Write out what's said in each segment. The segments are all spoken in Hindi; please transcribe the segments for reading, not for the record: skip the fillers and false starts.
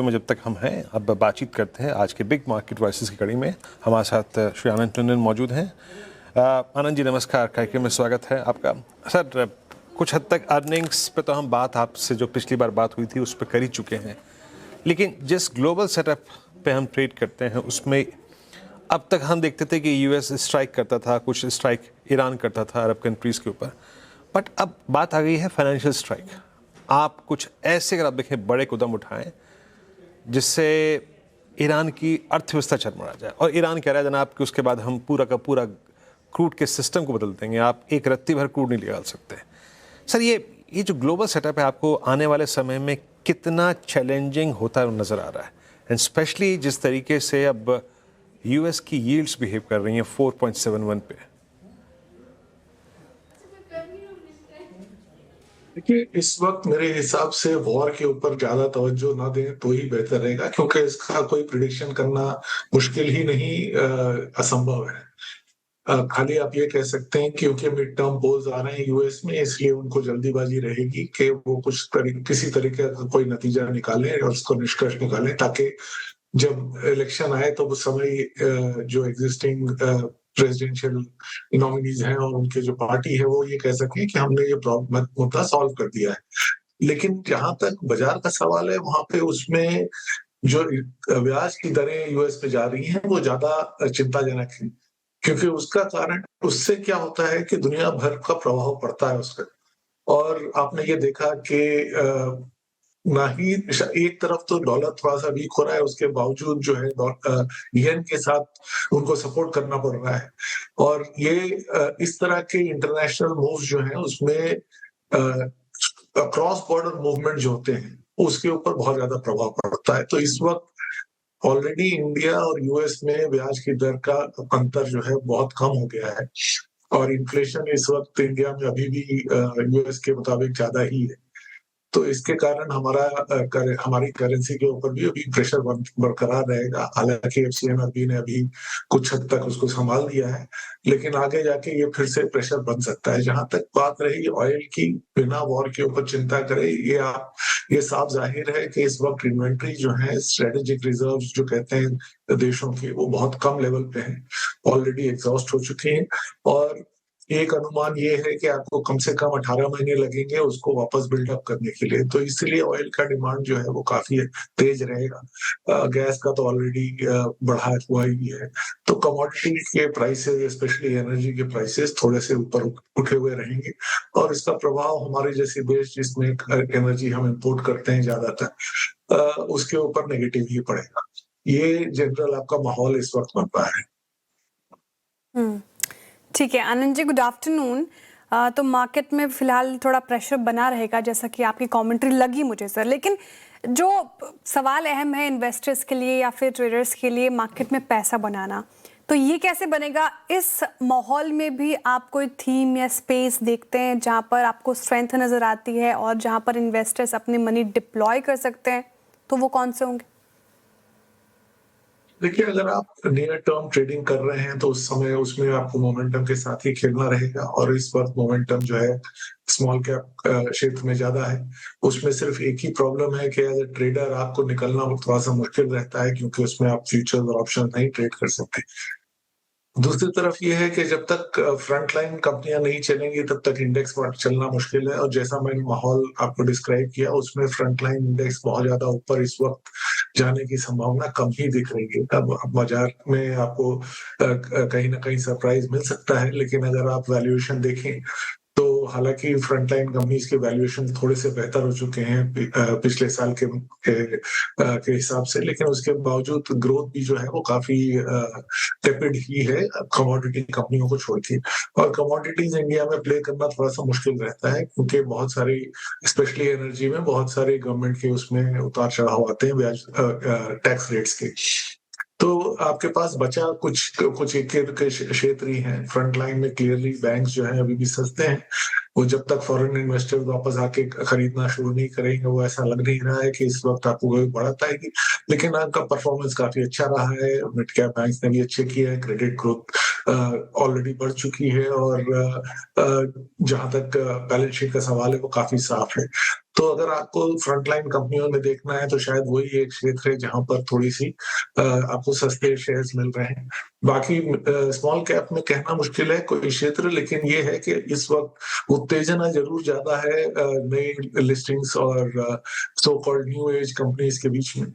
में जब तक हम हैं अब बातचीत करते हैं आज के बिग मार्केट वॉइसेस की कड़ी में। हमारे साथ श्री आनंद टंडन मौजूद हैं। आनंद जी नमस्कार, कार्यक्रम में स्वागत है आपका। सर, कुछ हद तक अर्निंग्स पे तो हम बात आपसे जो पिछली बार बात हुई थी उस पर कर ही चुके हैं, लेकिन जिस ग्लोबल सेटअप पे हम ट्रेड करते हैं उसमें अब तक हम देखते थे कि यूएस स्ट्राइक करता था, कुछ स्ट्राइक ईरान करता था अरब कंट्रीज़ के ऊपर, बट अब बात आ गई है फाइनेंशियल स्ट्राइक। आप कुछ ऐसे अगर आप देखें बड़े कदम उठाएं जिससे ईरान की अर्थव्यवस्था चरमरा जाए, और ईरान कह रहा है जनाब कि उसके बाद हम पूरा का पूरा क्रूड के सिस्टम को बदल देंगे, आप एक रत्ती भर क्रूड नहीं निकाल सकते। सर, ये जो ग्लोबल सेटअप है आपको आने वाले समय में कितना चैलेंजिंग होता है नज़र आ रहा है, एंड स्पेशली जिस तरीके से अब यूएस की यील्ड्स बिहेव कर रही हैं 4.71 पे। देखिए, इस वक्त मेरे हिसाब से वॉर के ऊपर ज्यादा तवज्जो ना दें तो ही बेहतर रहेगा, क्योंकि इसका कोई प्रिडिक्शन करना मुश्किल ही नहीं असंभव है। खाली आप ये कह सकते हैं क्योंकि मिड टर्म पोल्स आ रहे हैं यूएस में, इसलिए उनको जल्दीबाजी रहेगी कि वो किसी तरीके का कोई नतीजा निकालें और उसको निष्कर्ष निकालें, ताकि जब इलेक्शन आए तो उस समय जो एग्जिस्टिंग प्रेसिडेंशियल नॉमिनीज हैं और उनके जो पार्टी है वो ये कह सकें कि हमने ये मुद्दा सॉल्व कर दिया है। लेकिन जहां तक बाजार का सवाल है, वहां पे उसमें जो ब्याज की दरें यूएस में जा रही हैं वो ज्यादा चिंताजनक है, क्योंकि उसका कारण उससे क्या होता है कि दुनिया भर का प्रभाव पड़ता है उस पर। और आपने ये देखा कि ना ही एक तरफ तो डॉलर थोड़ा सा वीक हो रहा है, उसके बावजूद जो है येन के साथ उनको सपोर्ट करना पड़ रहा है। और ये इस तरह के इंटरनेशनल मूव्स जो है उसमें क्रॉस बॉर्डर मूवमेंट जो होते हैं उसके ऊपर बहुत ज्यादा प्रभाव पड़ता है। तो इस वक्त ऑलरेडी इंडिया और यूएस में ब्याज की दर का अंतर जो है बहुत कम हो गया है, और इन्फ्लेशन इस वक्त इंडिया में अभी भी यूएस के मुताबिक ज्यादा ही है। तो इसके कारण हमारी करेंसी के ऊपर भी अभी प्रेशर बरकरार रहेगा। हालांकि एफसीएमएफबी ने अभी कुछ हद तक उसको संभाल दिया है, लेकिन आगे जाके ये फिर से प्रेशर बन सकता है। जहां तक बात रही ऑयल की, बिना वॉर के ऊपर चिंता करें, ये साफ जाहिर है कि इस वक्त इन्वेंट्री जो है, स्ट्रेटेजिक रिजर्व जो कहते हैं देशों की, वो बहुत कम लेवल पे हैं, ऑलरेडी एग्जॉस्ट हो चुके हैं। और एक अनुमान ये है कि आपको कम से कम 18 महीने लगेंगे उसको वापस बिल्डअप करने के लिए। तो इसलिए ऑयल का डिमांड जो है वो काफी तेज रहेगा। गैस का तो ऑलरेडी बढ़ा हुआ ही है। तो कमोडिटी के प्राइसेस, स्पेशली एनर्जी के प्राइसेस, थोड़े से ऊपर उठे हुए रहेंगे, और इसका प्रभाव हमारे जैसे देश जिसमें एनर्जी हम इम्पोर्ट करते हैं ज्यादातर, उसके ऊपर नेगेटिव ही पड़ेगा। ये जनरल आपका माहौल इस वक्त बन रहा है। ठीक है आनंद जी, गुड आफ्टरनून। तो मार्केट में फिलहाल थोड़ा प्रेशर बना रहेगा, जैसा कि आपकी कमेंट्री लगी मुझे सर, लेकिन जो सवाल अहम है इन्वेस्टर्स के लिए या फिर ट्रेडर्स के लिए, मार्केट में पैसा बनाना, तो ये कैसे बनेगा? इस माहौल में भी आप कोई थीम या स्पेस देखते हैं जहां पर आपको स्ट्रेंथ नज़र आती है और जहां पर इन्वेस्टर्स अपने मनी डिप्लॉय कर सकते हैं, तो वो कौन से होंगे? देखिए, अगर आप नियर टर्म ट्रेडिंग कर रहे हैं तो उस समय उसमें आपको मोमेंटम के साथ ही खेलना रहेगा, और इस वक्त मोमेंटम जो है स्मॉल कैप क्षेत्र में ज्यादा है। उसमें सिर्फ एक ही प्रॉब्लम है कि एज ए ट्रेडर आपको निकलना थोड़ा सा मुश्किल रहता है, क्योंकि उसमें आप फ्यूचर्स और ऑप्शन नहीं ट्रेड कर सकते। दूसरी तरफ ये है कि जब तक फ्रंट लाइन कंपनियां नहीं चलेंगी तब तक इंडेक्स चलना मुश्किल है, और जैसा मैंने माहौल आपको डिस्क्राइब किया उसमें फ्रंट लाइन इंडेक्स बहुत ज्यादा ऊपर इस वक्त जाने की संभावना कम ही दिख रही है। अब बाजार में आपको कहीं ना कहीं सरप्राइज मिल सकता है, लेकिन अगर आप वैल्यूएशन देखें तो हालांकि फ्रंटलाइन कंपनीज के वैल्यूएशन थोड़े से बेहतर हो चुके हैं पिछले साल के हिसाब से, लेकिन उसके बावजूद ग्रोथ भी जो है वो काफी टेपिड ही है कमोडिटी कंपनियों को छोड़ के। और कमोडिटीज इंडिया में प्ले करना थोड़ा सा मुश्किल रहता है, क्योंकि बहुत सारी, स्पेशली एनर्जी में बहुत सारे गवर्नमेंट के उसमें उतार चढ़ाव आते हैं ब्याज टैक्स रेट्स के। तो आपके पास बचा कुछ एक के क्षेत्र ही हैं। फ्रंट लाइन में क्लियरली बैंक्स जो हैं अभी भी सस्ते हैं, वो जब तक फॉरेन इन्वेस्टर्स वापस आके खरीदना शुरू नहीं करेंगे, वो ऐसा लग नहीं रहा है कि इस वक्त आपको कोई बढ़त आएगी। लेकिन आपका परफॉर्मेंस काफी अच्छा रहा है, मिड कैप बैंक्स ने भी अच्छे किए हैं, क्रेडिट ग्रोथ ऑलरेडी बढ़ चुकी है और जहां तक बैलेंस शीट का सवाल है वो काफी साफ है। तो अगर आपको फ्रंटलाइन कंपनियों में देखना है तो शायद वही एक क्षेत्र है जहां पर थोड़ी सी आपको सस्ते शेयर्स मिल रहे हैं। बाकी स्मॉल कैप में कहना मुश्किल है कोई क्षेत्र, लेकिन ये है कि इस वक्त उत्तेजना जरूर ज्यादा है नई लिस्टिंग्स और so called new age companies के बीच में।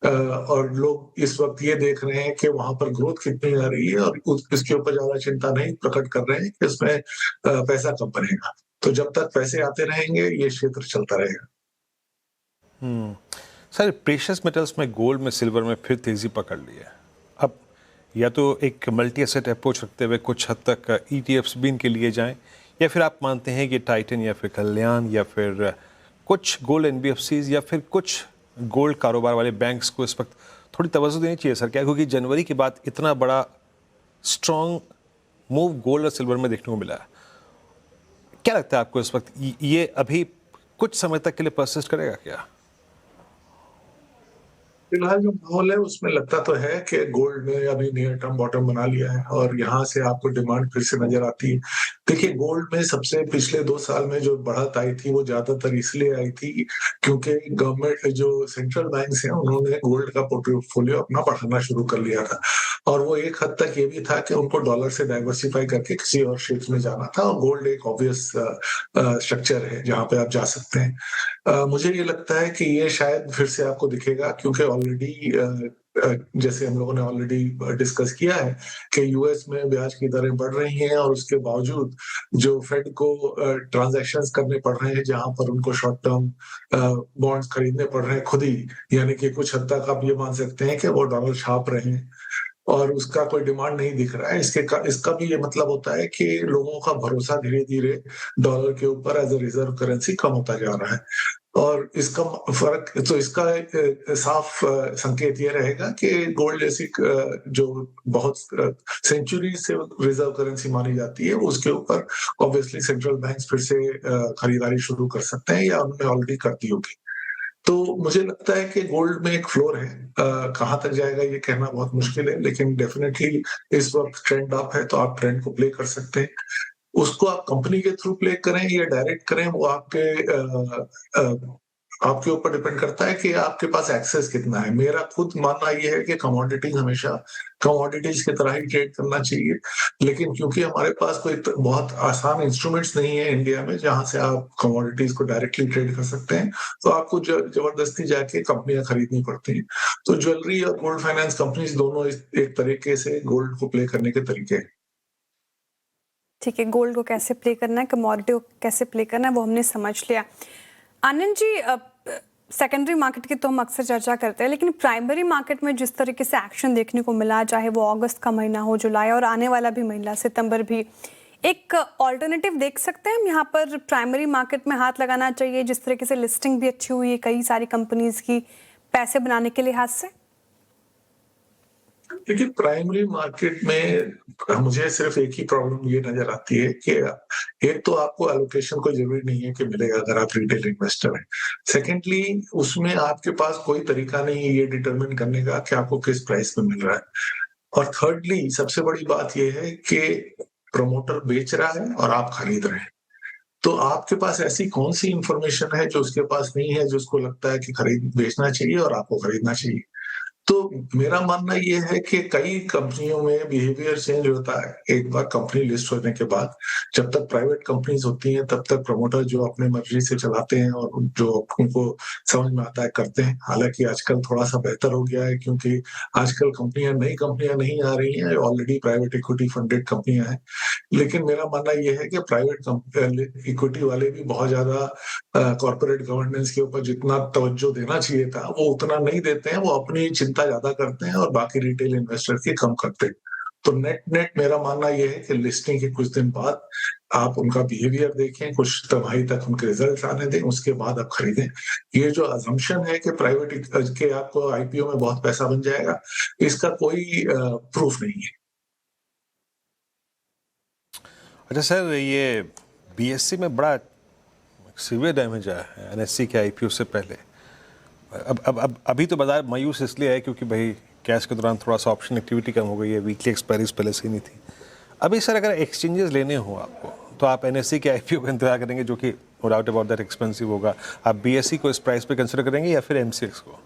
और लोग इस वक्त ये देख रहे हैं कि वहां पर ग्रोथ कितनी आ रही है और इसके ऊपर ज्यादा चिंता नहीं प्रकट कर रहे हैं कि इसमें पैसा कब बनेगा। तो जब तक पैसे आते रहेंगे ये क्षेत्र चलता रहेगा। सर, प्रेशियस मेटल्स में गोल्ड में सिल्वर में फिर तेजी पकड़ ली है। अब या तो एक मल्टी एसेट अप्रोच रखते हुए कुछ हद तक ETFs भी इनके लिए जाएं, या फिर आप मानते हैं कि टाइटन या फिर कल्याण या फिर कुछ गोल्ड NBFCs या फिर कुछ गोल्ड कारोबार वाले बैंक्स को इस वक्त थोड़ी तवज्जो देनी चाहिए सर? क्या क्योंकि जनवरी के बाद इतना बड़ा स्ट्रॉन्ग मूव गोल्ड और सिल्वर में देखने को मिला है, क्या लगता है आपको इस वक्त ये अभी कुछ समय तक के लिए परसिस्ट करेगा क्या? फिलहाल जो माहौल है उसमें लगता तो है कि गोल्ड ने अभी नियर टर्म बॉटम बना लिया है और यहाँ से आपको डिमांड फिर से नजर आती है। देखिए, गोल्ड में सबसे पिछले 2 साल में जो बढ़त आई थी वो ज्यादातर इसलिए आई थी क्योंकि गवर्नमेंट जो सेंट्रल बैंक्स हैं उन्होंने गोल्ड का पोर्टफोलियो अपना बढ़ाना शुरू कर लिया था। और वो एक हद तक ये भी था कि उनको डॉलर से डाइवर्सिफाई करके किसी और शेप्स में जाना था, और गोल्ड एक ऑब्वियस स्ट्रक्चर है जहां पे आप जा सकते हैं। मुझे ये लगता है कि ये शायद फिर से आपको दिखेगा क्योंकि ऑलरेडी जैसे हम लोगों ने ऑलरेडी डिस्कस किया है कि यूएस में ब्याज की दरें बढ़ रही हैं और उसके बावजूद जो फेड को ट्रांजैक्शंस करने पड़ रहे हैं जहां पर उनको शॉर्ट टर्म बॉन्ड्स खरीदने पड़ रहे हैं खुद ही, यानी कि कुछ हद तक आप ये मान सकते हैं कि वो डॉलर छाप रहे हैं और उसका कोई डिमांड नहीं दिख रहा है। इसका भी ये मतलब होता है कि लोगों का भरोसा धीरे धीरे डॉलर के ऊपर एज अ रिजर्व करेंसी कम होता जा रहा है। और इसका फर्क तो इसका साफ संकेत ये रहेगा कि गोल्ड जैसी जो बहुत सेंचुरी से रिजर्व करेंसी मानी जाती है उसके ऊपर ऑब्वियसली सेंट्रल बैंक्स फिर से खरीदारी शुरू कर सकते हैं या उन्होंने ऑलरेडी कर दी होगी। तो मुझे लगता है कि गोल्ड में एक फ्लोर है, कहाँ तक जाएगा ये कहना बहुत मुश्किल है, लेकिन डेफिनेटली इस वक्त ट्रेंड अप है तो आप ट्रेंड को प्ले कर सकते हैं। उसको आप कंपनी के थ्रू प्ले करें या डायरेक्ट करें वो आपके ऊपर डिपेंड करता है कि आपके पास एक्सेस कितना है। मेरा खुद मानना ये है कि कमोडिटीज हमेशा कमोडिटीज की तरह ही ट्रेड करना चाहिए, लेकिन क्योंकि हमारे पास कोई बहुत आसान इंस्ट्रूमेंट्स नहीं है इंडिया में जहां से आप कमोडिटीज को डायरेक्टली ट्रेड कर सकते हैं, तो आपको जबरदस्ती जाके कंपनियां खरीदनी पड़ती हैं। तो ज्वेलरी और गोल्ड फाइनेंस कंपनीज दोनों एक तरीके से गोल्ड को प्ले करने के तरीके हैं। ठीक है, गोल्ड को कैसे प्ले करना है, कमोडिटी को कैसे प्ले करना है, वो हमने समझ लिया। आनंद जी, सेकेंडरी मार्केट की तो हम अक्सर चर्चा करते हैं, लेकिन प्राइमरी मार्केट में जिस तरीके से एक्शन देखने को मिला, चाहे वो अगस्त का महीना हो, जुलाई और आने वाला भी महीना सितंबर भी, एक ऑल्टरनेटिव देख सकते हैं हम यहाँ पर प्राइमरी मार्केट में हाथ लगाना चाहिए, जिस तरीके से लिस्टिंग भी अच्छी हुई है कई सारी कंपनीज की पैसे बनाने के लिहाज से? देखिए, प्राइमरी मार्केट में मुझे सिर्फ एक ही प्रॉब्लम ये नजर आती है कि एक तो आपको एलोकेशन कोई जरूरी नहीं है कि मिलेगा अगर आप रिटेल इन्वेस्टर हैं। सेकेंडली, उसमें आपके पास कोई तरीका नहीं है ये डिटरमिन करने का कि आपको किस प्राइस में मिल रहा है। और थर्डली, सबसे बड़ी बात यह है कि प्रमोटर बेच रहा है और आप खरीद रहे हैं, तो आपके पास ऐसी कौन सी इंफॉर्मेशन है जो उसके पास नहीं है, जो उसको लगता है कि बेचना चाहिए और आपको खरीदना चाहिए। तो मेरा मानना ये है कि कई कंपनियों में बिहेवियर चेंज होता है एक बार कंपनी लिस्ट होने के बाद। जब तक प्राइवेट कंपनीज होती हैं तब तक प्रमोटर जो अपने मर्जी से चलाते हैं और जो उनको समझ में आता है करते हैं। हालांकि आजकल थोड़ा सा बेहतर हो गया है क्योंकि आजकल नई कंपनियां नहीं आ रही हैं, ऑलरेडी प्राइवेट इक्विटी फंडेड कंपनियां हैं। लेकिन मेरा मानना यह है कि प्राइवेट इक्विटी वाले भी बहुत ज्यादा कॉर्पोरेट गवर्नेंस के ऊपर जितना तवज्जो देना चाहिए था वो उतना नहीं देते हैं। वो अपनी चिंता ज्यादा करते हैं और बाकी रिटेल इन्वेस्टर की कम करते हैं। तो नेट मेरा मानना यह है कि लिस्टिंग के कुछ दिन बाद आप उनका बिहेवियर देखें, कुछ तिमाही तक उनके रिजल्ट आने दें, उसके बाद आप खरीदें। ये जो अजम्पशन है कि प्राइवेट के आपको आईपीओ में बहुत पैसा बन जाएगा, इसका कोई प्रूफ नहीं है। अच्छा सर, ये बीएससी में बड़ा सीवियर डैमेज आया है एनएससी के आईपीओ से पहले। अब अभी तो बाजार मायूस इसलिए है क्योंकि भाई कैश के दौरान थोड़ा सा ऑप्शन एक्टिविटी कम हो गई है, वीकली एक्सपायरीज पहले से ही नहीं थी। अभी सर अगर एक्सचेंजेस लेने हो आपको तो आप एनएससी के आईपीओ का इंतजार करेंगे जो कि no doubt about that expensive होगा, आप बीएससी को इस प्राइस पे कंसिडर करेंगे या फिर एमसीएक्स को?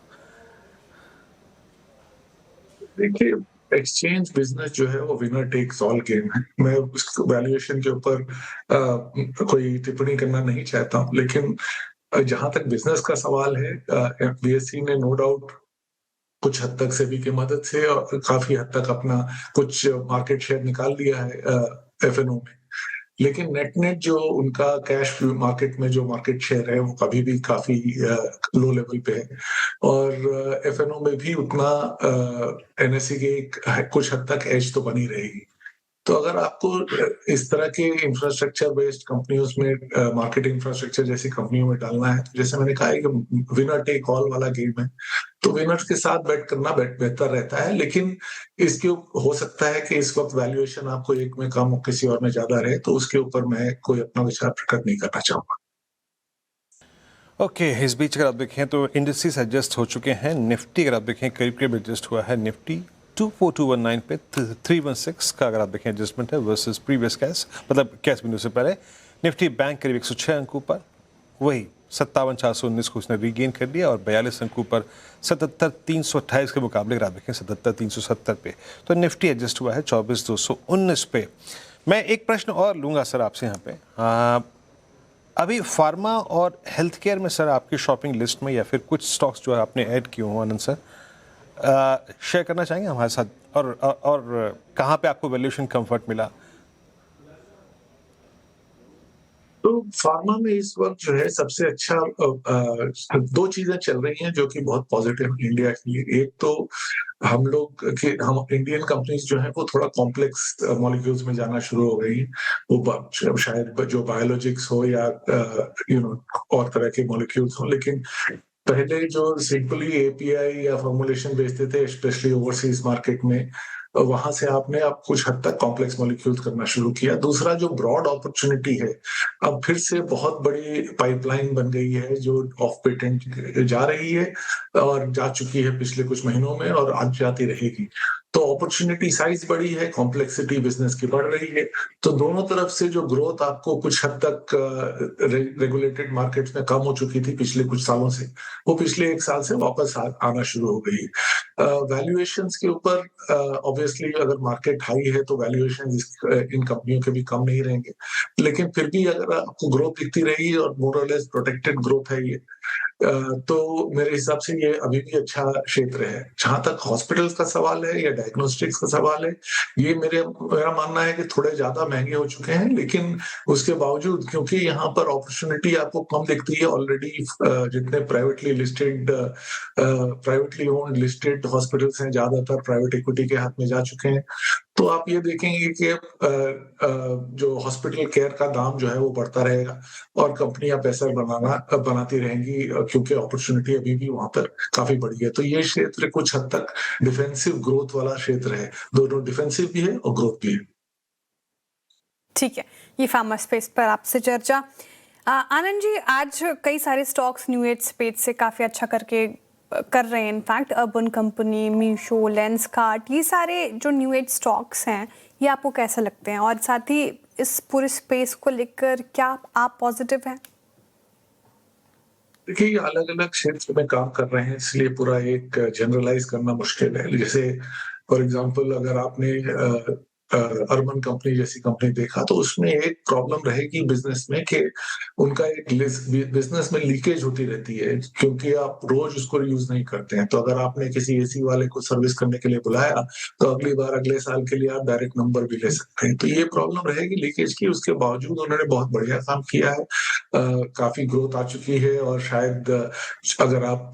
देखिए, एक्सचेंज बिजनेस जो है वो विनर टेक्स ऑल गेम है। मैं उस वैल्यूएशन के ऊपर कोई टिप्पणी करना नहीं चाहता हूँ, लेकिन जहां तक बिजनेस का सवाल है, बीएससी ने नो डाउट कुछ हद तक सेबी की मदद से और काफी हद तक अपना कुछ मार्केट शेयर निकाल लिया है एफएनओ में। लेकिन नेट नेट जो उनका कैश मार्केट में जो मार्केट शेयर है वो कभी भी काफी लो लेवल पे है, और एफएनओ में भी उतना एनएससी के कुछ हद तक एज तो बनी रहेगी। तो अगर आपको इस तरह के इंफ्रास्ट्रक्चर बेस्ड कंपनियों में, मार्केट इंफ्रास्ट्रक्चर जैसी कंपनियों में डालना है, तो जैसे मैंने कहा है कि विनर टेक ऑल वाला गेम है, तो विनर्स के साथ बैट करना बेहतर रहता है। लेकिन इसके हो सकता है कि इस वक्त वैल्यूएशन आपको एक में कम और किसी और में ज्यादा रहे, तो उसके ऊपर मैं कोई अपना विचार प्रकट नहीं करना चाहूंगा। ओके, इस बीच अगर आप देखें तो इंडस्ट्रीज एडजस्ट हो चुके हैं। निफ्टी अगर आप देखें करीब करीब एडजस्ट हुआ है। निफ्टी 24219 पे 316 का अगर आप देखें एडजस्टमेंट है वर्सेस प्रीवियस कैश, मतलब कैश बिंदु से पहले। निफ्टी बैंक करीब 106 अंकों पर, वही 57,419 को उसने रीगेन कर लिया, और 42 अंकों पर 77,328 के मुकाबले अगर आप देखें 77,370 पे तो निफ्टी एडजस्ट हुआ है 24,219 पे। मैं एक प्रश्न और लूँगा सर आपसे यहाँ पे, अभी फार्मा और हेल्थ केयर में सर आपकी शॉपिंग लिस्ट में या फिर कुछ स्टॉक्स जो है आपने ऐड किए हो आनंद सर, शेयर करना चाहेंगे हमारे साथ, और कहाँ पे आपको वैल्यूएशन कंफर्ट मिला? तो फार्मा में इस वक्त जो है सबसे अच्छा दो चीजें चल रही हैं जो कि बहुत पॉजिटिव है इंडिया के लिए। एक तो हम इंडियन कंपनीज जो है वो थोड़ा कॉम्प्लेक्स मॉलिक्यूल्स में जाना शुरू हो गई हैं। वो शायद जो बायोलॉजिक्स हो या और तरह के मॉलिक्यूल्स हो, लेकिन पहले जो सिंपली एपीआई या फॉर्मुलेशन बेचते थे, स्पेशली ओवरसीज मार्केट में, वहां से आपने अब कुछ हद तक कॉम्प्लेक्स मॉलिक्यूल्स करना शुरू किया। दूसरा जो ब्रॉड अपॉर्चुनिटी है, अब फिर से बहुत बड़ी पाइपलाइन बन गई है जो ऑफ पेटेंट जा रही है और जा चुकी है पिछले कुछ महीनों में, और आज जाती रहेगी। तो अपॉर्चुनिटी साइज बड़ी है, कॉम्प्लेक्सिटी बिजनेस की बढ़ रही है। तो दोनों तरफ से जो ग्रोथ आपको कुछ हद तक रेगुलेटेड मार्केट्स में कम हो चुकी थी पिछले कुछ सालों से, वो पिछले एक साल से वापस आना शुरू हो गई। वैल्यूएशंस के ऊपर ऑब्वियसली अगर मार्केट हाई है तो वैल्यूएशन इन कंपनियों के भी कम नहीं रहेंगे, लेकिन फिर भी अगर आपको ग्रोथ दिखती रही और मोर और लेस प्रोटेक्टेड ग्रोथ है ये, तो मेरे हिसाब से ये अभी भी अच्छा क्षेत्र है। जहां तक हॉस्पिटल्स का सवाल है या डायग्नोस्टिक्स का सवाल है, ये मेरा मानना है कि थोड़े ज्यादा महंगे हो चुके हैं, लेकिन उसके बावजूद क्योंकि यहाँ पर अपॉर्चुनिटी आपको कम दिखती है ऑलरेडी, जितने प्राइवेटली ओन्ड लिस्टेड हॉस्पिटल्स हैं ज्यादातर प्राइवेट इक्विटी के हाथ में जा चुके हैं, तो आप ये देखेंगे कि जो हॉस्पिटल केयर का दाम जो है वो बढ़ता रहेगा और कंपनियां पैसा बनाती रहेंगी, क्योंकि अपॉर्चुनिटी अभी भी वहां पर काफी बड़ी है। तो ये क्षेत्र कुछ हद तक डिफेंसिव ग्रोथ वाला क्षेत्र है, दोनों डिफेंसिव भी है और ग्रोथ भी है। ठीक है, ये फार्मा स्पेस पर आपसे चर्चा। आनंद जी, आज कई सारे स्टॉक्स न्यू एज स्पेस से काफी अच्छा कर रहे हैं। In fact urban company, Meesho, Lenskart, ये सारे जो न्यू एज स्टॉक्स हैं, ये आपको कैसे लगते हैं? और साथ ही इस पूरे स्पेस को लेकर क्या आप पॉजिटिव हैं? देखिए, ये अलग अलग क्षेत्र में काम कर रहे हैं, इसलिए पूरा एक जनरलाइज करना मुश्किल है। जैसे फॉर एग्जांपल अगर आपने अर्बन कंपनी जैसी कंपनी देखा, तो उसमें एक प्रॉब्लम रहेगी बिजनेस में कि उनका एक बिजनेस में लीकेज होती रहती है, क्योंकि आप रोज उसको यूज नहीं करते हैं। तो अगर आपने किसी एसी वाले को सर्विस करने के लिए बुलाया, तो अगली बार अगले साल के लिए आप डायरेक्ट नंबर भी ले सकते हैं। तो ये प्रॉब्लम रहेगी लीकेज की। उसके बावजूद उन्होंने बहुत बढ़िया काम किया है, काफी ग्रोथ आ चुकी है, और शायद अगर आप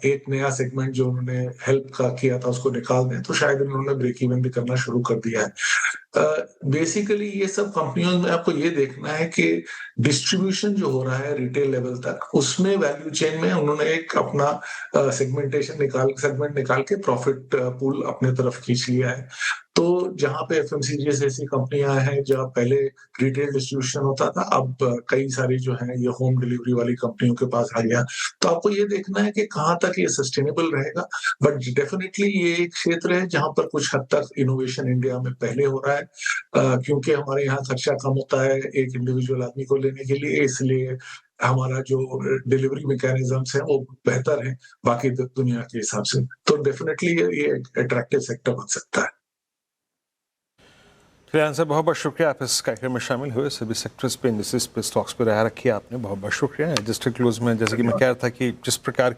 एक नया सेगमेंट जो उन्होंने हेल्प का किया था उसको निकाल दें, तो शायद उन्होंने ब्रेक इवन भी करना शुरू कर दिया है। बेसिकली ये सब कंपनियों में आपको ये देखना है कि डिस्ट्रीब्यूशन जो हो रहा है रिटेल लेवल तक, उसमें वैल्यू चेन में उन्होंने एक अपना सेगमेंट निकाल के प्रॉफिट पूल अपने तरफ खींच लिया है। तो जहां पे एफएमसीजी जैसी कंपनियां हैं, जहां पहले रिटेल डिस्ट्रीब्यूशन होता था, अब कई सारी जो है ये होम डिलीवरी वाली कंपनियों के पास आ गया। तो आपको ये देखना है कि कहाँ तक ये सस्टेनेबल रहेगा। बट डेफिनेटली ये एक क्षेत्र है जहां पर कुछ हद तक इनोवेशन इंडिया में पहले हो रहा है क्योंकि हमारे यहाँ खर्चा कम होता है एक इंडिविजुअल आदमी को लेने के लिए, इसलिए हमारा जो डिलीवरी मैकेनिज्म्स हैं वो बेहतर हैं बाकी दुनिया के हिसाब से। तो डेफिनेटली ये अट्रैक्टिव सेक्टर बन सकता है। श्रेयान सर, बहुत बहुत शुक्रिया आप इस कार्यक्रम में शामिल हुए। सभी सेक्टर्स पे, इंडस्ट्रीज पे, स्टॉक्स पे राय रखी आपने, बहुत बहुत शुक्रिया। डिस्ट्रिक्ट क्लोज में जैसे कि मैं कह रहा था कि जिस प्रकार की